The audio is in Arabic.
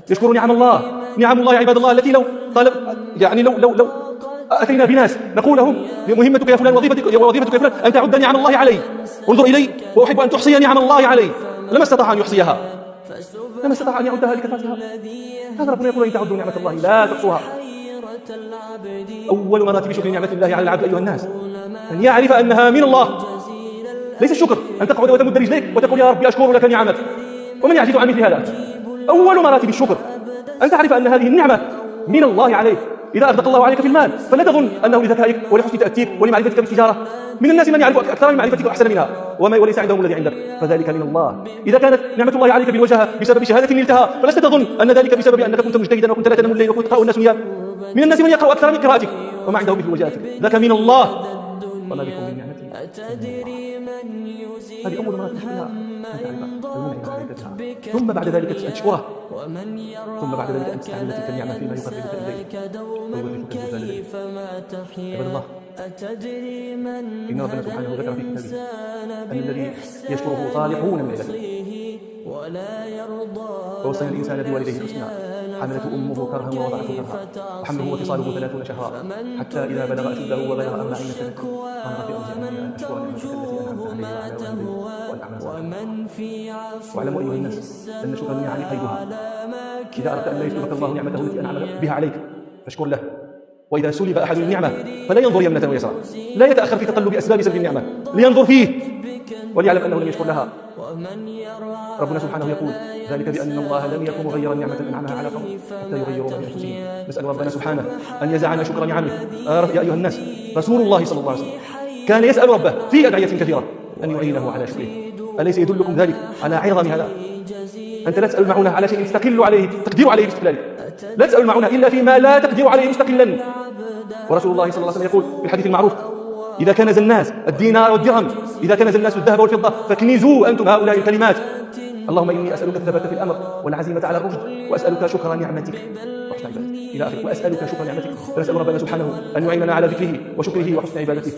يشكروا نعم الله. نعم الله يا عباد الله التي لو طلب يعني لو أتينا بناس نقول لهم مهمتك يا فلان وظيفتك يا فلان أن تعد نعم الله علي، انظر إلي وأحب أن تحصي نعم الله علي، لما استطاع أن يحصيها، لما استطاع أن يعدها لكثرتها. هذا ربنا يقول إن تعدوا نعمة الله لا تحصوها. أول مراتب شكر نعمة الله على العبد أيها الناس أن يعرف أنها من الله. ليس الشكر أن تقعد وتمد رجليك وتقول يا ربي أشكر لك نعمك، ومن يعجز عن مثل هذا؟ أول مراتب الشكر أن تعرف أن هذه النعمة من الله عليك. إذا أغدق الله عليك في المال فلا تظن أنه لذكائك ولحسن تأتيك ولمعرفتك بالتجارة. من الناس من يعرف أكثر من معرفتك وأحسن منها وليس عندهم الذي عندك، فذلك من الله. إذا كانت نعمة الله عليك بالوجهة بسبب شهادة نلتها فلست تظن أن ذلك بسبب أنك كنت مجتهدا وكنت لا تنام الليل وكنت تقرأ الناس نيام. من الناس من يقرأ أكثر من قراءتك وما عنده مثل وجهتك، ذاك من الله وما بكم من نعمة. هذه أول مرة تشكرها أن تعرف المنعم عليك، ثم بعد ذلك أن تشكره، ثم بعد ذلك أن تستعمل تلك النعمة فيما يقربك إليه ويورثك الجزاء. عباد الله، إن ربنا سبحانه ذكر في كتابه أن الذي يشكره صالحون من عباده. ووصينا الإنسان بوالديه حسنا، حملته أمه كرها ووضعته كرها، وحمله وفصاله 30 شهرا، حتى إذا بلغ أشده وبلغ 40 سنة قال رب أوزعني أن أشكر نعمتك التي أنعمت علي وعلى والدي وأن أعمل صالحا. واعلموا أيها الناس أن شكر النعم قيدها. إذا أردت أن لا يسلبك الله نعمته التي أنعم بها عليك فاشكر له. وإذا سلب أحد النعمة فلا ينظر يمنة ويسرا، لا يتأخر في تقلب أسباب سلب النعمة، لينظر فيه وليعلم أنه لم يشكر لها. ربنا سبحانه يقول ذلك بأن الله لم يكن مغيرا نعمة أنعمها على قوم حتى يغيروا ما بأنفسهم. نسأل ربنا سبحانه أن يجعلنا شكر نعمه. يا أيها الناس، رسول الله صلى الله عليه وسلم كان يسأل ربه في أدعية كثيرة أن يعينه على شكره. أليس يدلكم ذلك على عظم هذا؟ أنت لا تسأل المعونة على شيء تقدر عليه باستقلالك، لا تسأل المعونة إلا فيما لا تقدر عليه مستقلا. ورسول الله صلى الله عليه وسلم يقول في الحديث المعروف: إذا كنز الناس الدينار والدرهم، إذا كنز الناس الذهب والفضة فاكنزوا أنتم هؤلاء الكلمات. اللهم إني أسألك الثبات في الأمر والعزيمة على الرشد، وأسألك شكر نعمتك وحسن عبادتك إلى آخره. وأسألك شكر نعمتك، فنسأل ربنا سبحانه أن يعيننا على ذكره وشكره وحسن عبادته.